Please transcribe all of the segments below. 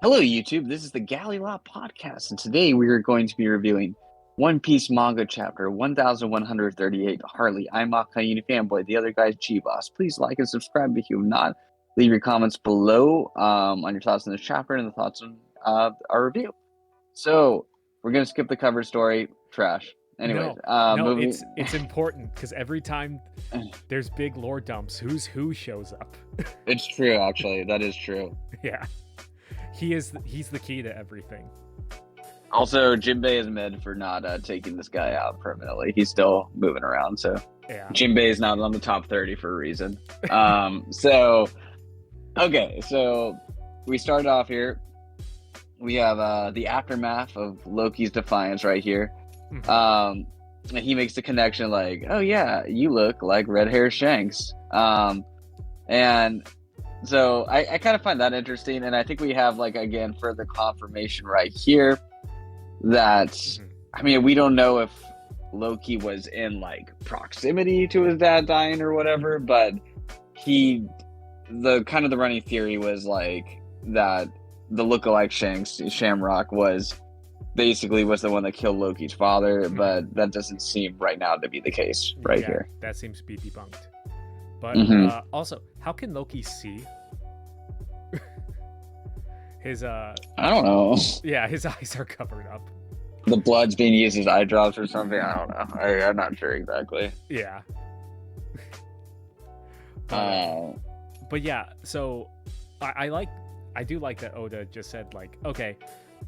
Hello, YouTube. This is the Galley La Podcast, and today we are going to be reviewing One Piece Manga Chapter 1138, Harley. I'm Akainu Fanboy. The other guy's Geboss. Please like and subscribe if you have not. Leave your comments below on your thoughts on this chapter and the thoughts on our review. So, we're going to skip the cover story. Trash. Anyways, it's important because every time there's big lore dumps, who shows up. It's true, actually. That is true. Yeah. He's the key to everything. Also, Jinbei is mid for not taking this guy out permanently. He's still moving around, so yeah. Jinbei is not on the top 30 for a reason. So we started off here. We have the aftermath of Loki's defiance right here. And he makes the connection like, oh yeah, you look like red hair Shanks. And so I kind of find that interesting, and I think we have again further confirmation right here that I mean, we don't know if Loki was in proximity to his dad dying or whatever, but the running theory was that the lookalike Shanks, Shamrock, was the one that killed Loki's father, but that doesn't seem right now to be the case here. That seems to be debunked. But also, how can Loki see? His I don't know. Yeah, his eyes are covered up. The blood's being used as eye drops or something. I don't know. I'm not sure exactly. Yeah. But yeah, so I do like that Oda just said okay,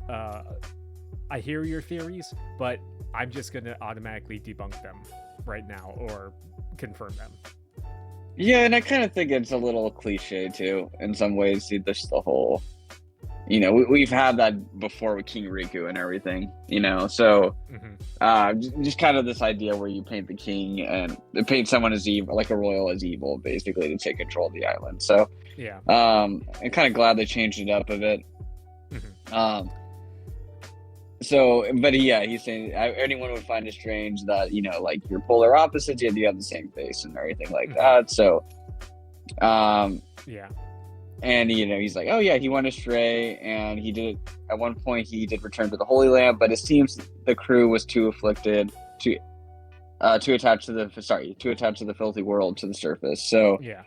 I hear your theories, but I'm just gonna automatically debunk them right now or confirm them. Yeah, and I kind of think it's a little cliche too in some ways. Just the whole, we've had that before with King Riku and everything, so just kind of this idea where you paint the king and paint someone as evil, like a royal as evil, basically, to take control of the island. So yeah, I'm kind of glad they changed it up a bit. So, but yeah, he's saying anyone would find it strange that, you're polar opposites, yet you have the same face and everything like that. So, yeah. And, he's like, oh yeah, he went astray, and at one point he did return to the Holy Land, but it seems the crew was too afflicted to attach to the filthy world to the surface. So, yeah.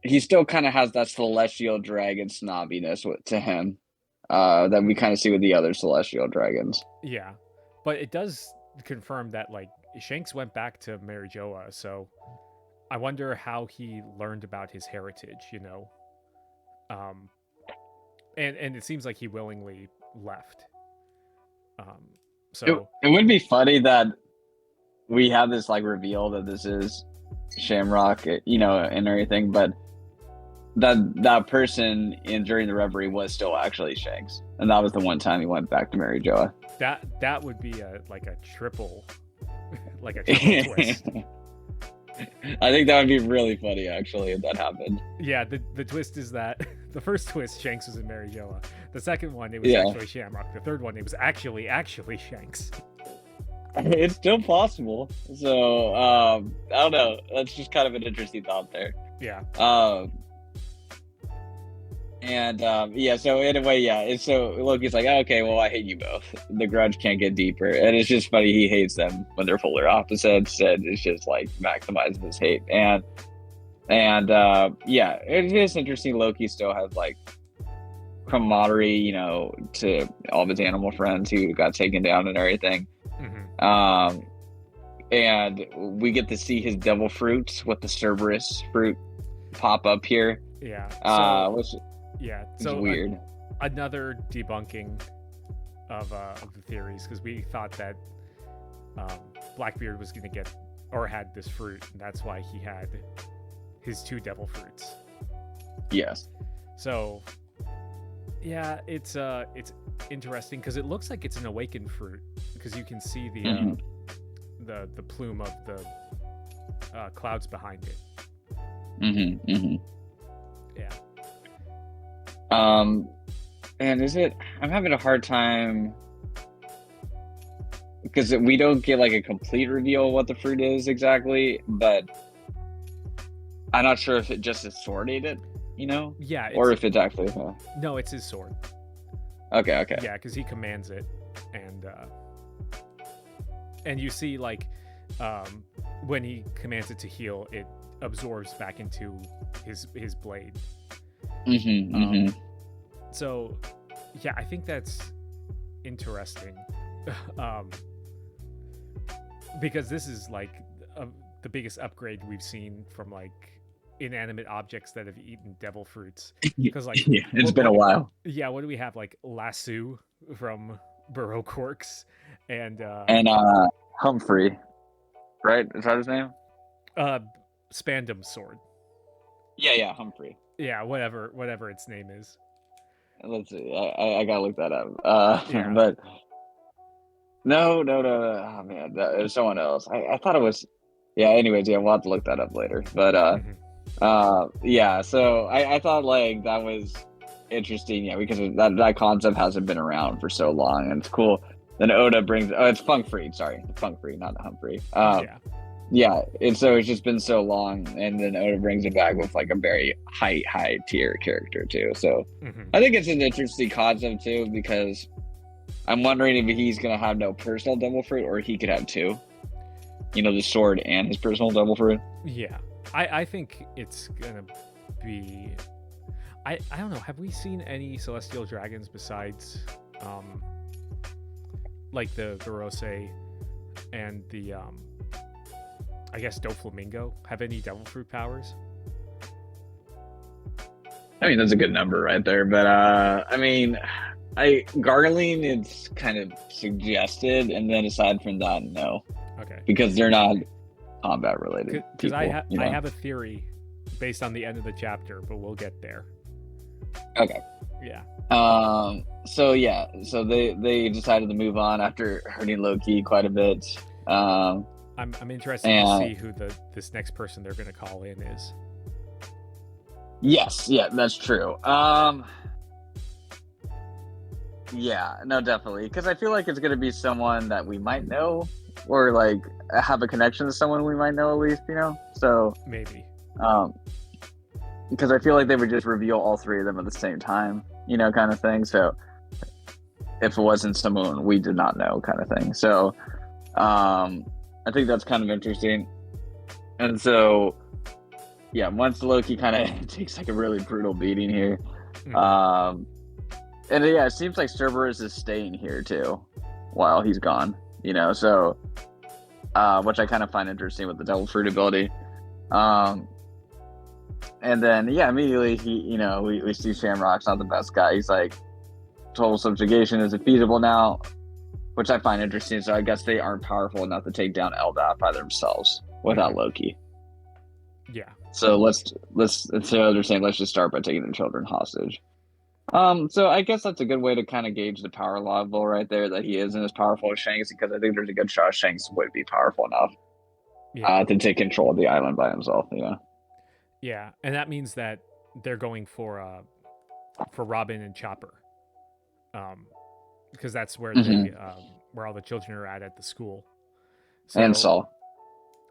He still kind of has that celestial dragon snobbiness to him. That we kind of see with the other celestial dragons. Yeah, but it does confirm that Shanks went back to Mary Joa, so I wonder how he learned about his heritage, and it seems like he willingly left. So it would be funny that we have this reveal that this is Shamrock, and everything, but that person during the reverie was still actually Shanks, and that was the one time he went back to Mary Joa. That would be a triple twist. I think that would be really funny, actually, if that happened. Yeah, the twist is that the first twist, Shanks was in Mary Joa. The second one, it was actually Shamrock. The third one, it was actually Shanks. It's still possible. So I don't know. That's just kind of an interesting thought there. Yeah. So in a way, so Loki's like, oh, okay, well, I hate you both. The grudge can't get deeper. And it's just funny, he hates them when they're polar opposites, and it's just maximizing his hate. And it is interesting. Loki still has camaraderie, to all of his animal friends who got taken down and everything. And we get to see his devil fruits with the Cerberus fruit pop up here. Yeah. So weird. Another debunking of the theories, because we thought that Blackbeard was going to get or had this fruit, and that's why he had his two devil fruits. Yes. So yeah, it's interesting because it looks like it's an awakened fruit, because you can see the plume of the clouds behind it. Yeah. And I'm having a hard time because we don't get a complete reveal of what the fruit is exactly, but I'm not sure if it just is sorted. you know? Yeah. Or if it's actually... No, it's his sword. Okay. Yeah, because he commands it, and you see like when he commands it to heal, it absorbs back into his blade. So yeah, I think that's interesting, because this is like the biggest upgrade we've seen from like inanimate objects that have eaten devil fruits. Because like it's been a while. Yeah, what do we have? Like Lasso from Baroque Works, and Humphrey, right? Is that his name? Spandam's sword. Yeah, Humphrey. Yeah, whatever its name is. Let's see. I gotta look that up. But no. Oh man, it was someone else. I thought it was. Yeah. Anyways, we'll have to look that up later. But yeah. So I thought like that was interesting. Yeah, because that concept hasn't been around for so long, and it's cool. Then Oda brings. Oh, it's Funkfried. Sorry, Funkfried, not Humphrey. Yeah, and so it's just been so long, and then Oda brings it back with like a very high tier character too. So I think it's an interesting concept too, because I'm wondering if he's gonna have no personal devil fruit, or he could have two. You know, the sword and his personal devil fruit. Yeah, I think it's gonna be. I don't know. Have we seen any celestial dragons besides like the Verose and the I guess Doflamingo have any devil fruit powers? I mean, that's a good number right there. But I mean, gargling, it's kind of suggested, and then aside from that, no. Okay. Because they're not combat related. Because I have a theory based on the end of the chapter, but we'll get there. Okay. Yeah. So they decided to move on after hurting Loki quite a bit. I'm interested to see who this next person they're going to call in is. Yes, yeah, that's true. Yeah, no, definitely, because I feel like it's going to be someone that we might know, or like have a connection to someone we might know at least, you know. So maybe. Because I feel like they would just reveal all three of them at the same time, you know, kind of thing. So if it wasn't someone we did not know, kind of thing. So I think that's kind of interesting. And so, yeah, once Loki kind of takes like a really brutal beating here, and yeah, it seems like Cerberus is staying here too while he's gone, you know. So, which I kind of find interesting with the Devil Fruit ability. And then, yeah, immediately we see Shamrock's not the best guy. He's like, total subjugation isn't feasible now, which I find interesting. So I guess they aren't powerful enough to take down Elbaf by themselves without Loki. Yeah. So so they're saying let's just start by taking the children hostage. So I guess that's a good way to kind of gauge the power level right there, that he isn't as powerful as Shanks, because I think there's a good shot Shanks would be powerful enough to take control of the island by himself. Yeah. Yeah, and that means that they're going for Robin and Chopper, because that's where where all the children are at the school. So, and Saul.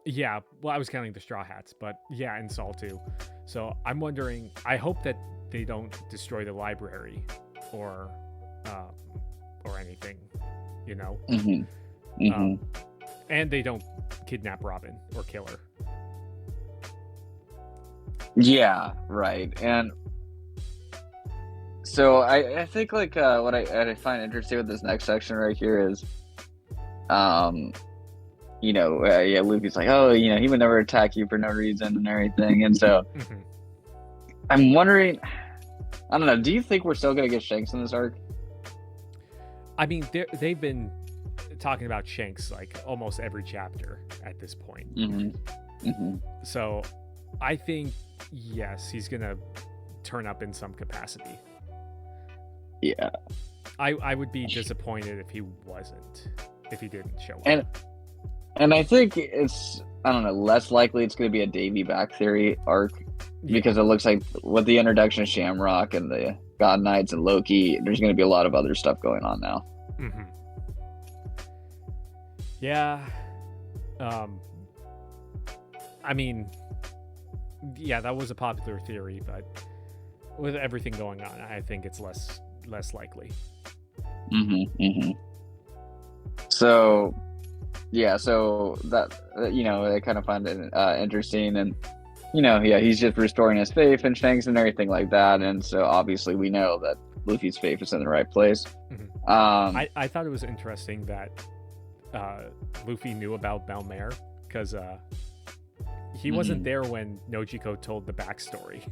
Yeah, well, I was counting the Straw Hats, but yeah, and Saul too. So I'm wondering. I hope that they don't destroy the library or anything, you know. And they don't kidnap Robin or kill her. Yeah, right. And so I think like what I find interesting with this next section right here is, Luffy's like, oh, you know, he would never attack you for no reason and everything. And so I'm wondering, I don't know, do you think we're still going to get Shanks in this arc? I mean, they've been talking about Shanks like almost every chapter at this point. So I think, yes, he's gonna turn up in some capacity. Yeah, I would be disappointed if he didn't show up. And I think it's, I don't know, less likely it's going to be a Davy back theory arc, because it looks like with the introduction of Shamrock and the God Knights and Loki, there's going to be a lot of other stuff going on now. Yeah. I mean, yeah, that was a popular theory, but with everything going on, I think it's less likely. So yeah, so that I kind of find it interesting, and he's just restoring his faith in Shanks and everything like that, and so obviously we know that Luffy's faith is in the right place. I thought it was interesting that Luffy knew about Belmare, because he wasn't there when Nojiko told the backstory.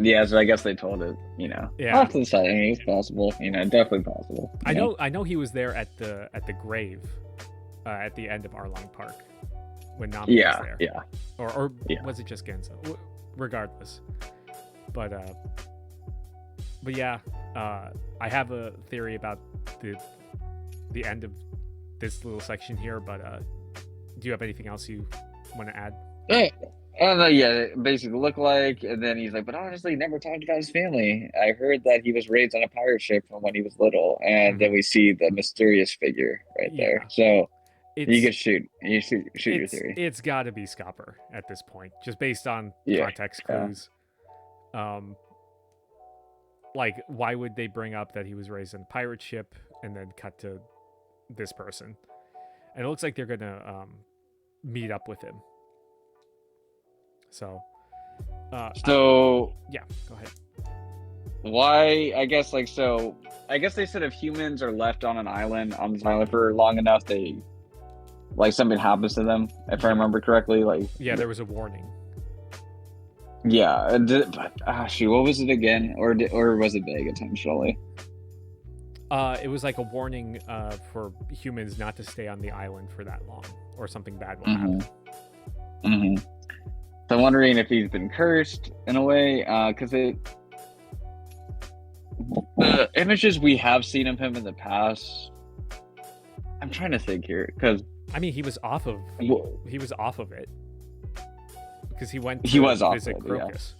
Yeah, so I guess they told it, Yeah. off to the side. I mean, it's possible, definitely possible. I know he was there at the grave at the end of Arlong Park when Nami was there. Yeah. Or was it just Genzo? Regardless. But yeah, I have a theory about the end of this little section here, but do you have anything else you want to add? It basically looked like, and then he's like, but honestly, never talked about his family. I heard that he was raised on a pirate ship from when he was little, and then we see the mysterious figure right there. So you can shoot your theory. It's got to be Scopper at this point, just based on context clues. Like, why would they bring up that he was raised on a pirate ship and then cut to this person? And it looks like they're gonna meet up with him. So yeah, go ahead. Why? I guess they said if humans are left on this island for long enough, something happens to them. If I remember correctly, there was a warning. Yeah, but what was it again, or was it vague intentionally? It was like a warning for humans not to stay on the island for that long, or something bad will happen. So I'm wondering if he's been cursed in a way, because the images we have seen of him in the past. I'm trying to think here, because I mean, he was off of it because he went to visit Crocus.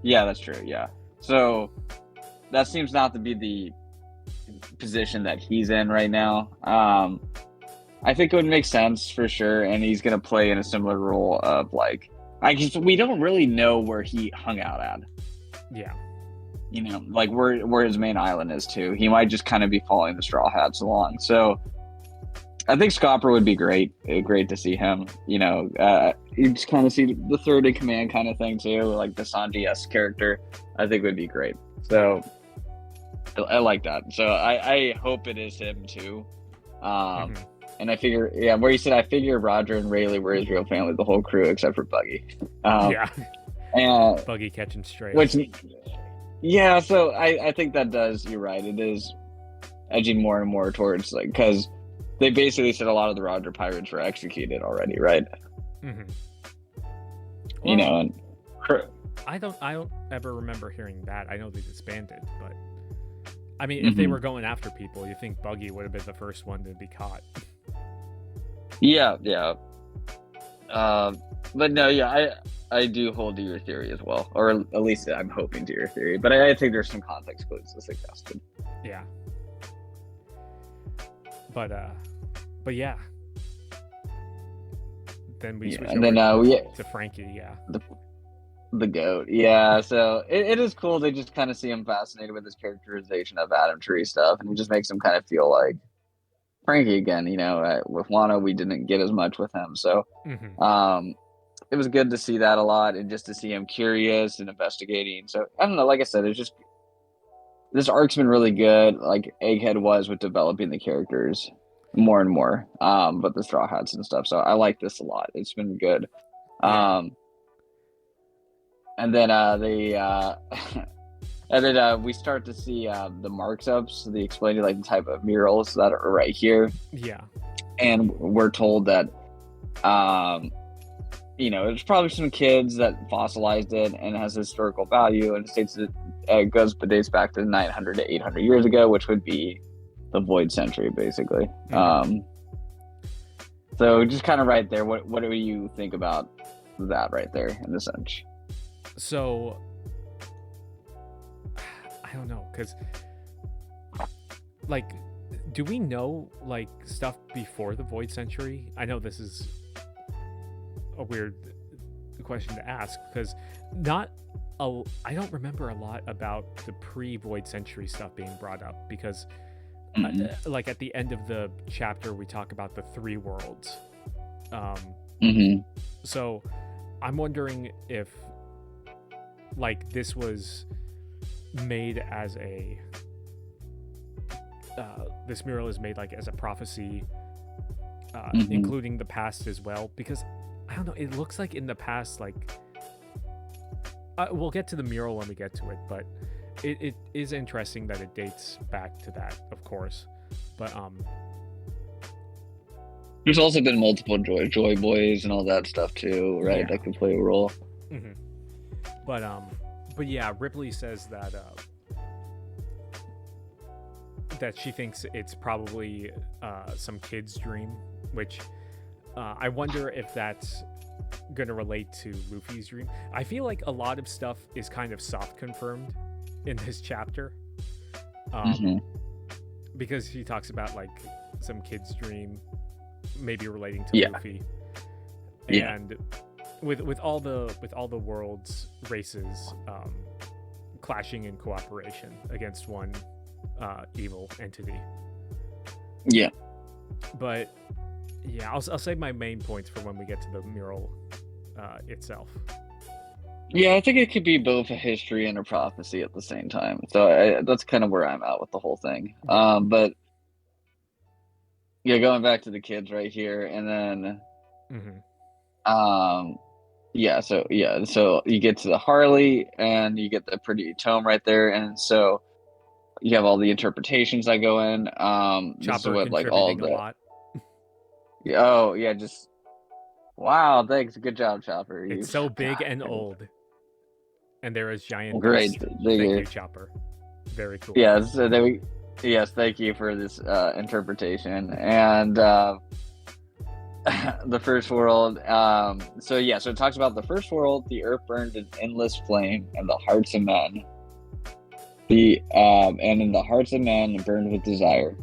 Yeah, that's true. Yeah, so that seems not to be the position that he's in right now. I think it would make sense for sure, and he's gonna play in a similar role of we don't really know where he hung out at. Yeah. Where his main island is too. He might just kind of be following the Straw Hats along. So I think Scopper would be great. Great to see him. You just kind of see the third in command kind of thing too, like the Sanji-esque character. I think would be great. So I like that. So I hope it is him too. And I figure, where you said, I figure Roger and Rayleigh were his real family, the whole crew except for Buggy. And Buggy catching strays. So I think that does, you're right, it is edging more and more towards, because they basically said a lot of the Roger pirates were executed already, right? Well, I don't ever remember hearing that. I know they disbanded, but I mean, if they were going after people, you think Buggy would have been the first one to be caught. Yeah. But no, I do hold to your theory as well, or at least I'm hoping to your theory. But I think there's some context clues to suggest it. Yeah. But yeah. Then we switch over to Frankie. Yeah. The goat. Yeah. So it is cool to just kind of see him fascinated with his characterization of Adam Tree stuff, and it just makes him kind of feel like Frankie again. With Wano, we didn't get as much with him, so it was good to see that a lot, and just to see him curious and investigating. So I don't know, like I said, it's just this arc's been really good, like Egghead was with developing the characters more and more, but the Straw Hats and stuff. So I like this a lot. It's been good. And then we start to see the marks-ups, the explaining the type of murals that are right here. Yeah. And we're told that there's probably some kids that fossilized it and it has historical value, and it states that it dates back to 900 to 800 years ago, which would be the Void Century, basically. So just kind of right there, what do you think about that right there in the sense? So I don't know, because do we know stuff before the Void Century? I know this is a weird question to ask, because not I don't remember a lot about the pre-Void Century stuff being brought up because, like at the end of the chapter, we talk about the 3 worlds. So I'm wondering if like this was made as a this mural is made like as a prophecy, including the past as well, because I don't know, it looks like in the past, like we'll get to the mural when we get to it, but it is interesting that it dates back to that, of course. But there's also been multiple joy boys and all that stuff too, right? That could play a role. But yeah, Ripley says that that she thinks it's probably some kid's dream, which I wonder if that's gonna relate to Luffy's dream. I feel like a lot of stuff is kind of soft confirmed in this chapter, because he talks about like some kid's dream maybe relating to Luffy, and with all the world's races clashing in cooperation against one evil entity. But yeah, I'll save my main points for when we get to the mural itself. Yeah, I think it could be both a history and a prophecy at the same time. So that's kind of where I'm at with the whole thing. But yeah, going back to the kids right here, and then so you get to the Harley, and you get the pretty tome right there, and so you have all the interpretations that go in. This is what like all the a lot. Oh yeah, just wow! Thanks, good job, Chopper. It's so big and old, and there is giant. Great, thank you, Chopper. Very cool. Yeah, so yes, thank you for this interpretation. And the first world. So it talks about the first world. The earth burned in endless flame, and the hearts of men. And in the hearts of men burned with desire.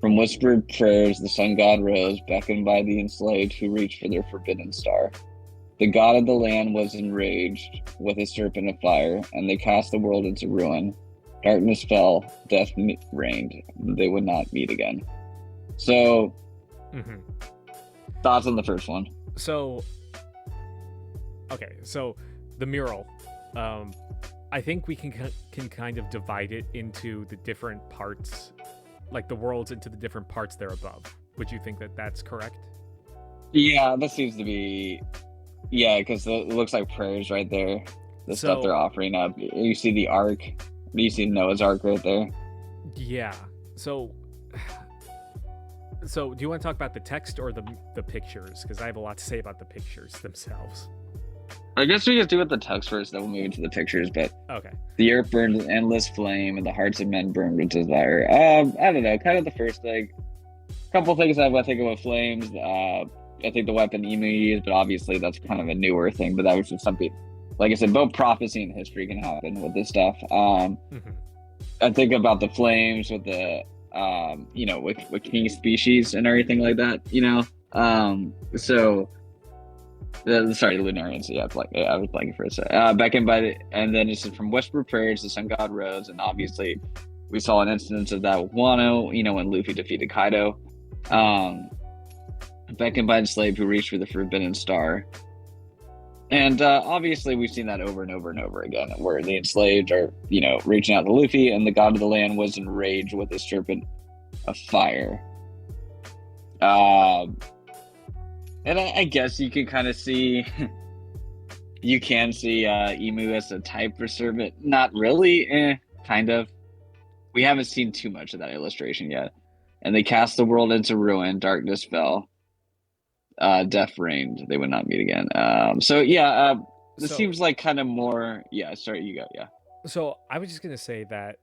From whispered prayers, the sun god rose, beckoned by the enslaved who reached for their forbidden star. The god of the land was enraged with a serpent of fire, and they cast the world into ruin. Darkness fell, death reigned. They would not meet again. So, thoughts on the first one? So, okay, so the mural. I think we can kind of divide it into the different parts, like the worlds into the different parts they're above. Would you think that that's correct? Yeah, that seems to be... Yeah, because it looks like prayers right there. The stuff they're offering up. You see the Ark. You see Noah's Ark right there. Yeah. So do you want to talk about the text or the pictures? Because I have a lot to say about the pictures themselves. I guess we just do with the text first, then we'll move into the pictures. But okay. The earth burned with endless flame, and the hearts of men burned with desire. I don't know. Kind of the first thing. A couple things I think of with flames. I think the weapon Emu used, but obviously that's kind of a newer thing. But that was just something, like I said, both prophecy and history can happen with this stuff. I think about the flames with the, with king species and everything like that. Sorry, Lunarians. Yeah, I was blanking for a second. Beckoned by and then it's from whispered prayers, the sun god rose, and obviously we saw an instance of that with Wano. When Luffy defeated Kaido. Beckoned by the slave who reached for the forbidden star. And obviously we've seen that over and over and over again, where the enslaved are, reaching out to Luffy, and the god of the land was enraged with a serpent of fire. And I guess you can kind of see, Emu as a type for serpent. Not really, kind of. We haven't seen too much of that illustration yet. And they cast the world into ruin, darkness fell. Death reigned, they would not meet again. This seems like kind of more... Yeah, sorry, you go, yeah. So I was just going to say that,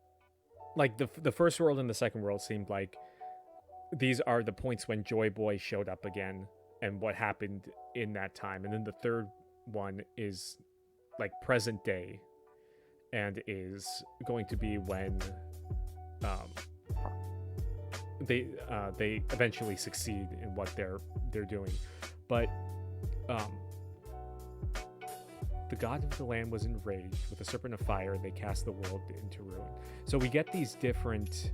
like, the first world and the second world seemed like these are the points when Joy Boy showed up again and what happened in that time. And then the third one is, like, present day and is going to be when they eventually succeed in what they're doing. But the god of the land was enraged. With a serpent of fire, they cast the world into ruin. So we get these different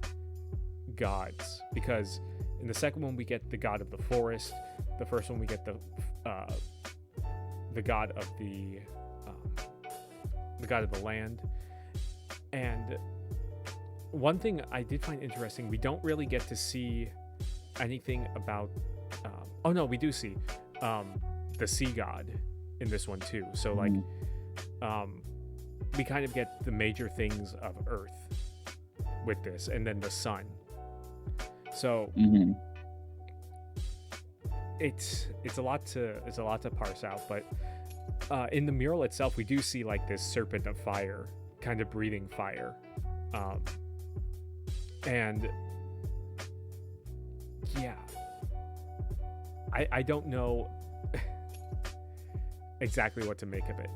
gods, because in the second one we get the god of the forest. The first one we get the god of the god of the land. And one thing I did find interesting, we don't really get to see anything about oh no, we do see the sea god in this one too. So like we kind of get the major things of Earth with this, and then the sun. So it's a lot to parse out, but in the mural itself we do see like this serpent of fire kind of breathing fire, and yeah, I don't know exactly what to make of it.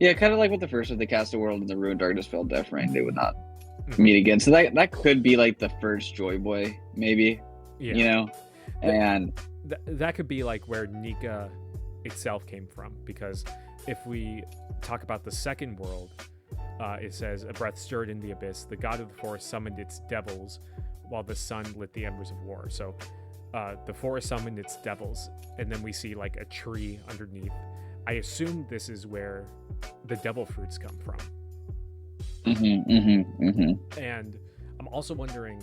Yeah, kind of like with the first of the Cast of World and the Ruined Darkness fell Death Rain, they would not meet again. So that could be like the first Joy Boy, maybe. Yeah. You know? And that could be like where Nika itself came from, because if we talk about the second world, it says a breath stirred in the abyss, the god of the forest summoned its devils while the sun lit the embers of war. So the forest summoned its devils, and then we see like a tree underneath. I assume this is where the devil fruits come from. And I'm also wondering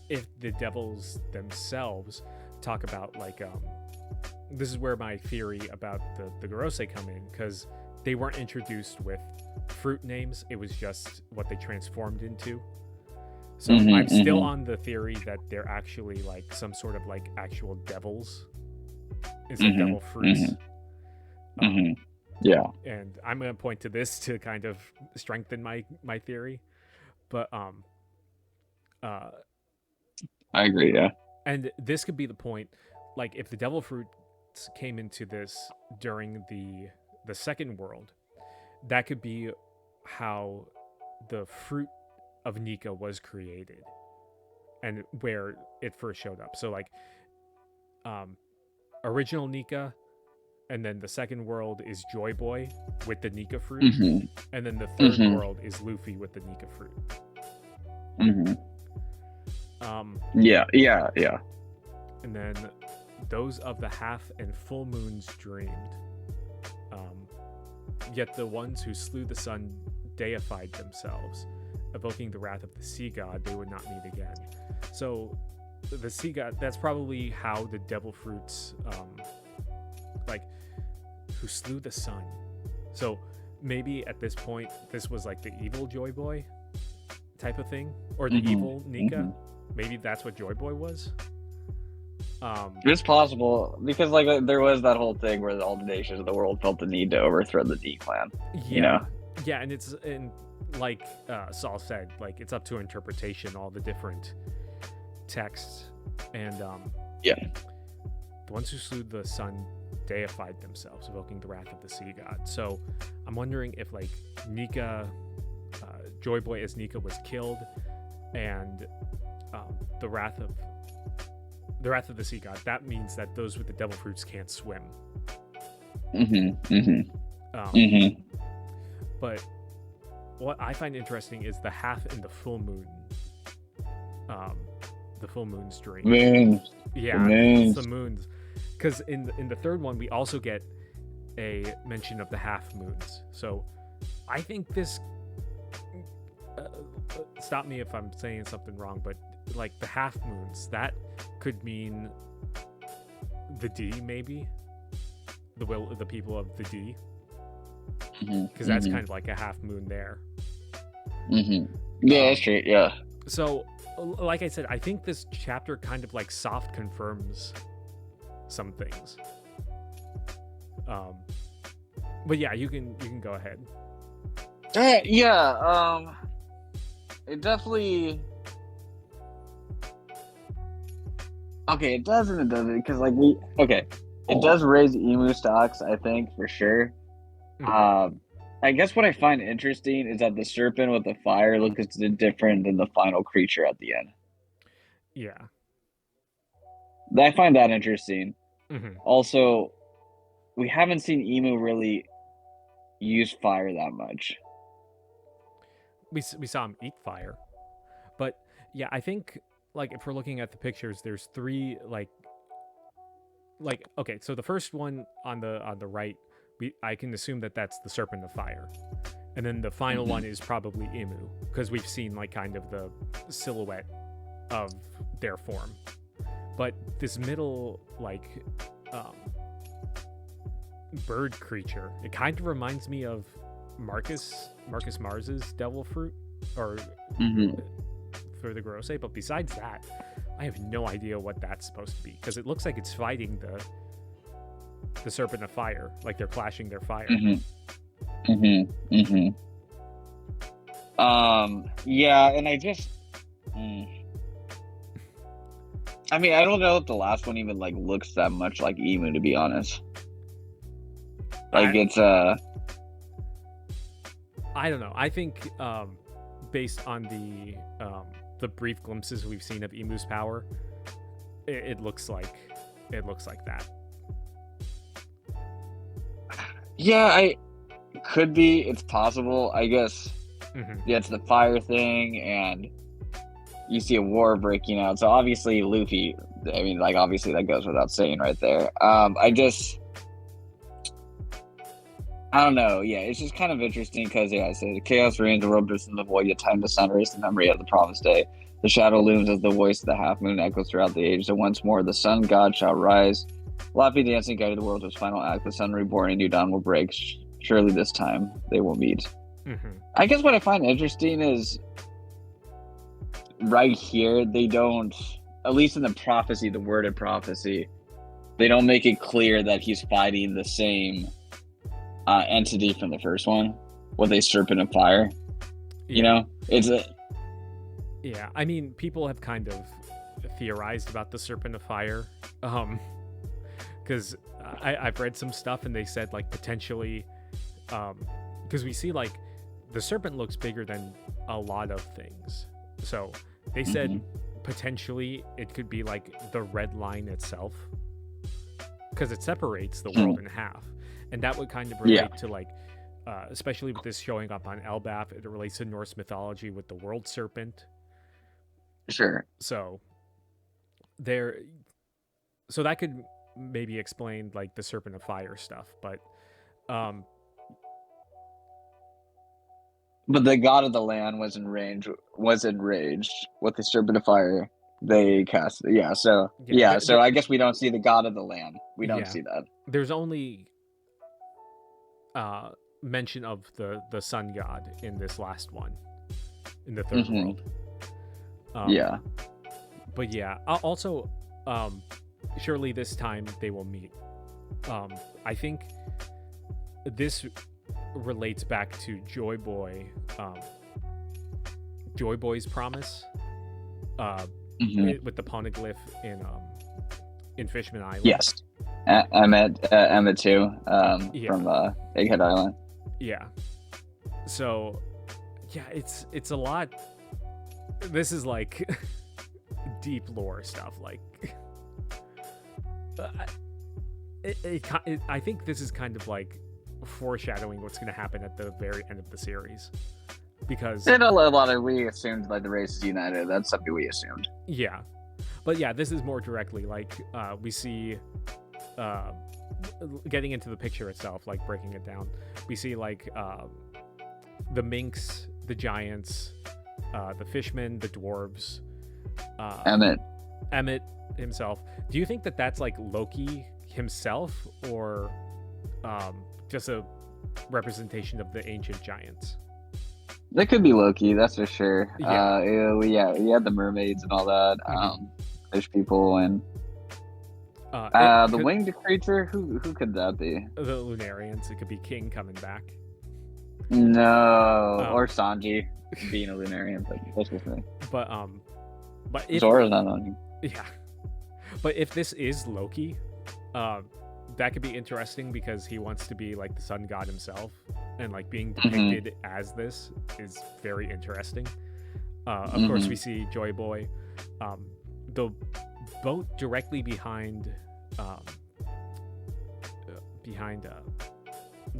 if the devils themselves talk about like this is where my theory about the Gorosei come in, because they weren't introduced with fruit names. It was just what they transformed into. So I'm still on the theory that they're actually like some sort of like actual devils instead of devil fruits. Yeah. And I'm going to point to this to kind of strengthen my theory. But I agree, yeah. And this could be the point, like if the devil fruits came into this during the second world, that could be how the fruit of Nika was created and where it first showed up. So like original Nika, and then the second world is Joy Boy with the Nika fruit, and then the third world is Luffy with the Nika fruit. Yeah. And then those of the half and full moons dreamed. Yet the ones who slew the sun deified themselves, evoking the wrath of the sea god. They would not meet again. So the sea god, that's probably how the devil fruits, like, who slew the sun. So maybe at this point this was like the evil Joy Boy type of thing, or the evil Nika. Maybe that's what Joy Boy was. It's possible, because like there was that whole thing where all the nations of the world felt the need to overthrow the D clan. You know? Yeah, and like Saul said, like it's up to interpretation, all the different texts, and the ones who slew the sun deified themselves, evoking the wrath of the sea god. So I'm wondering if like Nika, Joy Boy as Nika was killed, and the wrath of the sea god, that means that those with the devil fruits can't swim. But what I find interesting is the half and the full moon. The full moon's dream. It's the moons. Because in the third one, we also get a mention of the half moons. So I think this... stop me if I'm saying something wrong, but like the half moons, that could mean the D, maybe? The people of the D. Because that's kind of like a half moon there. Yeah, that's true, yeah. So, like I said, I think this chapter kind of like soft confirms some things. But yeah, you can go ahead. It definitely... Okay, it does and it doesn't, because like it does raise emu stocks, I think, for sure. I guess what I find interesting is that the serpent with the fire looks different than the final creature at the end. Yeah. I find that interesting. Mm-hmm. Also, we haven't seen Emu really use fire that much. We saw him eat fire, but yeah, I think like if we're looking at the pictures, there's three like okay, so the first one on the right, I can assume that that's the Serpent of Fire, and then the final one is probably Emu because we've seen like kind of the silhouette of their form. But this middle like bird creature, it kind of reminds me of Marcus Mars's Devil Fruit or for the Grosse. But besides that, I have no idea what that's supposed to be because it looks like it's fighting the Serpent of Fire, like they're clashing their fire. Yeah, and I just I mean, I don't know if the last one even like looks that much like Emu, to be honest. Like it's I don't know. I think based on the brief glimpses we've seen of Emu's power, it looks like that. Yeah, could be. It's possible. I guess. Yeah, it's the fire thing, and you see a war breaking out. So obviously, Luffy. I mean, like obviously that goes without saying right there. I don't know. Yeah, it's just kind of interesting because, yeah, I said chaos reigns, the world drifts in the void, yet time to sunrise the memory of the promised day. The shadow looms as the voice of the half moon echoes throughout the age. So once more, the sun god shall rise. Laffy dancing guided the world to its final act. The sun reborn, a new dawn will break. Surely this time they will meet. I guess what I find interesting is right here, they don't, at least in the prophecy, the worded prophecy, they don't make it clear that he's fighting the same entity from the first one with a serpent of fire. You know, it's a I mean, people have kind of theorized about the Serpent of Fire because I've read some stuff and they said like potentially because we see like the serpent looks bigger than a lot of things, so they said potentially it could be like the red line itself because it separates the world in half. And that would kind of relate to like, especially with this showing up on Elbaf, it relates to Norse mythology with the world serpent. Sure. So that could maybe explain like the Serpent of Fire stuff, but the god of the land was enraged with the Serpent of Fire. They cast so I guess we don't see the god of the land. We don't see that. There's only mention of the sun god in this last one, in the third world. But yeah, also surely this time they will meet. I think this relates back to Joy Boy's promise with the poneglyph in Fishman Island. Yes. Emmett too, from Egghead Island. Yeah. So, yeah, it's a lot. This is like deep lore stuff. Like, I think this is kind of like foreshadowing what's going to happen at the very end of the series, because in a lot of we assumed like the race is united. That's something we assumed. Yeah, but yeah, this is more directly like we see. Getting into the picture itself, like breaking it down, we see like the minks, the giants, the fishmen, the dwarves, Emmett himself. Do you think that that's like Loki himself, or just a representation of the ancient giants? That could be Loki, that's for sure. We had the mermaids and all that, fish people, and the winged creature. Who could that be? The Lunarians. It could be King coming back. No, or Sanji being a Lunarian, but that's just me. But if Zora's not on him. Yeah, but if this is Loki, that could be interesting because he wants to be like the sun god himself, and like being depicted as this is very interesting. Of course, we see Joy Boy. The boat directly behind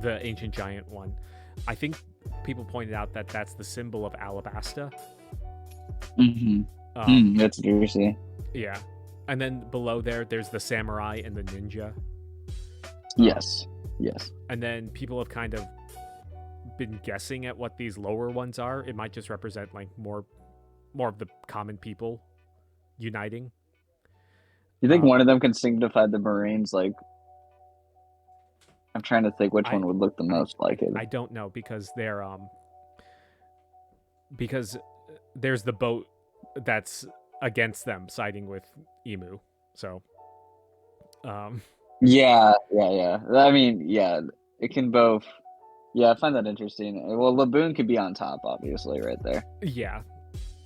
the ancient giant one. I think people pointed out that that's the symbol of Alabasta. That's interesting. Yeah. And then below there's the samurai and the ninja. Yes. And then people have kind of been guessing at what these lower ones are. It might just represent like more of the common people uniting. You think one of them can signify the Marines? Like, I'm trying to think which one would look the most like it. I don't know, because they're because there's the boat that's against them siding with Emu. So yeah. I mean, yeah, it can both. Yeah, I find that interesting. Well, Laboon could be on top, obviously, right there. Yeah,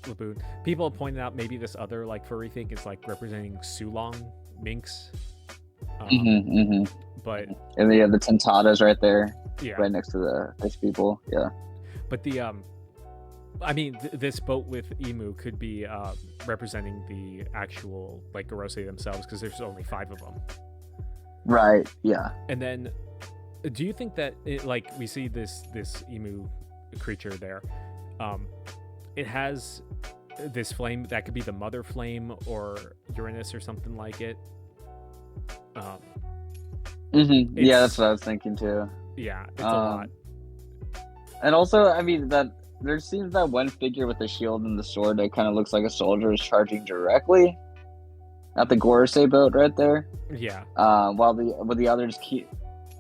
Laboon. People have pointed out maybe this other like furry thing is like representing Sulong minks. But and they have the Tentatas right there, right next to the fish people. Yeah. But the I mean, this boat with Emu could be representing the actual like Gorosei themselves, because there's only 5 of them. Right. Yeah. And then, do you think that like we see this emu creature there? It has this flame that could be the mother flame or Uranus or something like it. Yeah, that's what I was thinking too. Yeah, it's a lot. And also, I mean, that there seems that one figure with the shield and the sword that kind of looks like a soldier is charging directly at the Gorosei boat right there. Yeah. While the others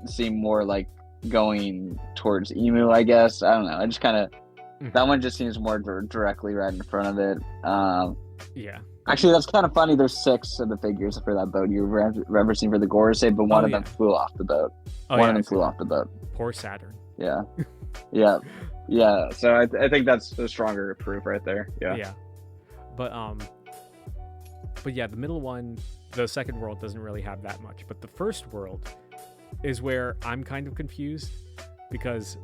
seem more like going towards Emu, I guess. I don't know. I just kind of that one just seems more directly right in front of it. Yeah. Actually, that's kind of funny. There's 6 of the figures for that boat you're referencing for the Gorosei, but one of them flew off the boat. One of them flew off the boat. Poor Saturn. Yeah. Yeah. So I think that's the stronger proof right there. Yeah. But yeah, the middle one, the second world, doesn't really have that much. But the first world is where I'm kind of confused, because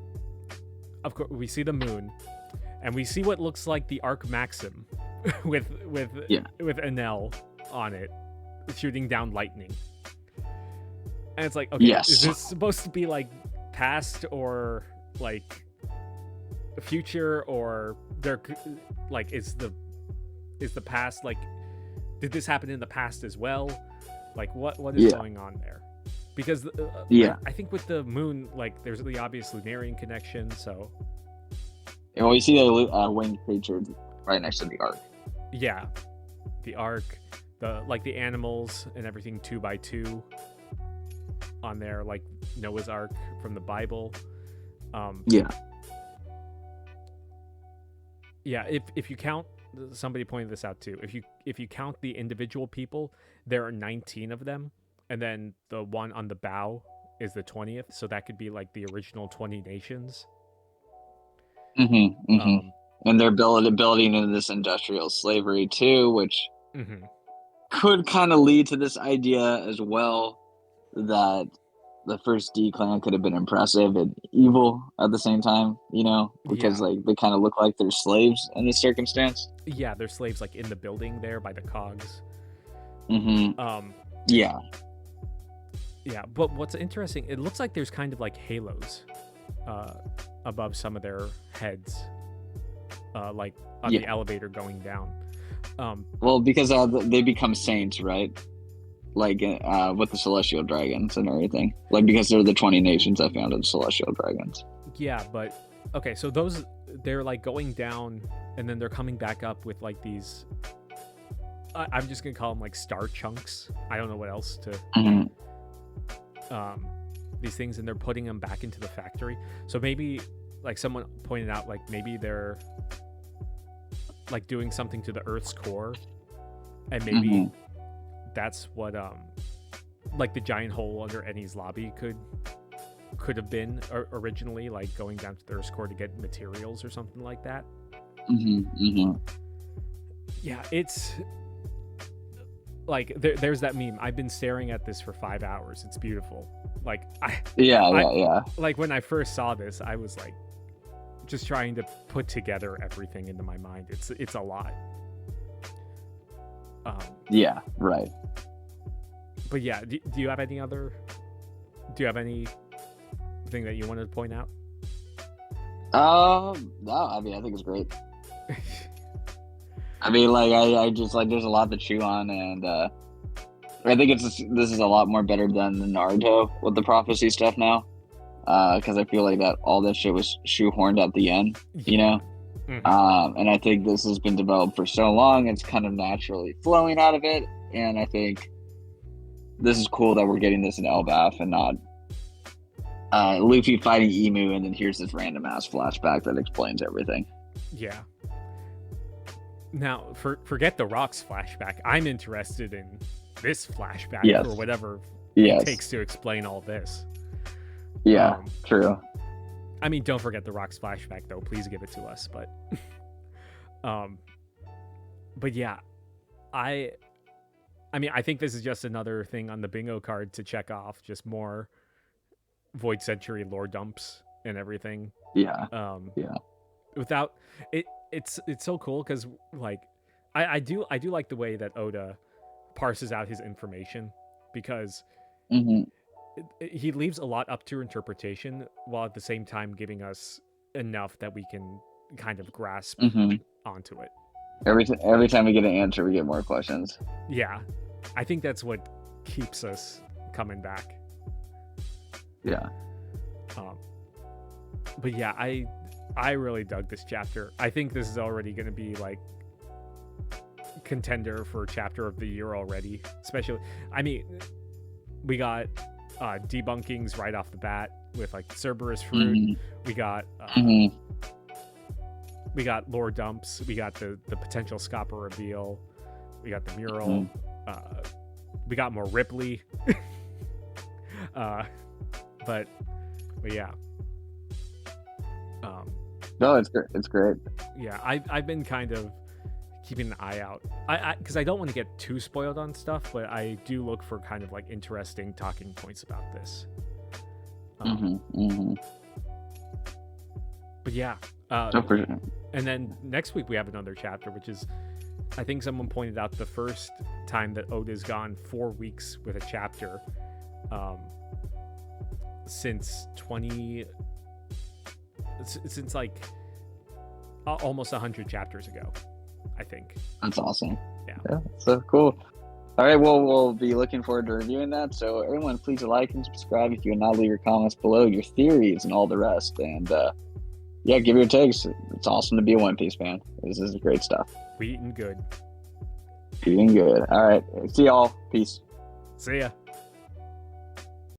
of course we see the moon, and we see what looks like the Arc Maxim with Enel on it shooting down lightning. And it's like, okay, is this supposed to be like past or like future, or there like is the past, like did this happen in the past as well? Like what is going on there? Because I think with the moon, like there's the obvious Lunarian connection. So well, you see the winged creature right next to the Ark. Yeah, the Ark, the animals and everything 2x2 on there, like Noah's Ark from the Bible. If you count, somebody pointed this out too, if you count the individual people, there are 19 of them, and then the one on the bow is the 20th, so that could be like the original 20 nations. And they're building into this industrial slavery too, which could kind of lead to this idea as well that the first D clan could have been impressive and evil at the same time, because like they kind of look like they're slaves in this circumstance. Yeah, they're slaves like in the building there by the cogs. Yeah, but what's interesting, it looks like there's kind of like halos above some of their heads, like on the elevator going down. Well, because they become saints, right? Like with the celestial dragons and everything. Like, because they're the 20 nations I found of the celestial dragons. Yeah, but okay, so those, they're like going down and then they're coming back up with like these, I'm just gonna call them like star chunks. I don't know what else to these things, and they're putting them back into the factory. So maybe, like someone pointed out, like maybe they're like doing something to the Earth's core, and maybe that's what like the giant hole under Enni's lobby could have been originally, like going down to the Earth's core to get materials or something like that. Yeah, it's like there's that meme. I've been staring at this for 5 hours. It's beautiful. Like like when I first saw this, I was like just trying to put together everything into my mind. It's a lot. Yeah, right. But yeah, do you have any anything that you wanted to point out? No, I mean, I think it's great. I mean, like, I just, like, there's a lot to chew on, and I think this is a lot more better than the Naruto with the prophecy stuff now, because I feel like that all that shit was shoehorned at the end, you know? Mm-hmm. And I think this has been developed for so long, it's kind of naturally flowing out of it, and I think this is cool that we're getting this in Elbaf and not Luffy fighting Emu, and then here's this random ass flashback that explains everything. Yeah. Now, forget the Rocks flashback. I'm interested in this flashback or whatever it takes to explain all this. Yeah, true. I mean, don't forget the Rocks flashback, though. Please give it to us. But, yeah, I mean, I think this is just another thing on the bingo card to check off. Just more Void Century lore dumps and everything. Yeah. Without it, it's so cool because like I do like the way that Oda parses out his information, because he leaves a lot up to interpretation while at the same time giving us enough that we can kind of grasp onto it. Every time we get an answer, we get more questions. Yeah, I think that's what keeps us coming back. Yeah. But yeah, I really dug this chapter. I think this is already going to be like contender for chapter of the year already. Especially, I mean, we got debunkings right off the bat with like Cerberus fruit. We got lore dumps. We got the potential Scopper reveal. We got the mural. We got more Ripley. But yeah. No, it's great. It's great. Yeah, I've been kind of keeping an eye out. Because I don't want to get too spoiled on stuff, but I do look for kind of like interesting talking points about this. But yeah. For sure. And then next week we have another chapter, which is, I think someone pointed out, the first time that Oda's gone 4 weeks with a chapter since like almost 100 chapters ago, I think. That's awesome. Yeah, so cool. All right, well, we'll be looking forward to reviewing that. So everyone, please like and subscribe if you would not, leave your comments below, your theories and all the rest. And give your takes. It's awesome to be a One Piece fan. This is great stuff. We eating good. Eating good. All right, see y'all. Peace. See ya.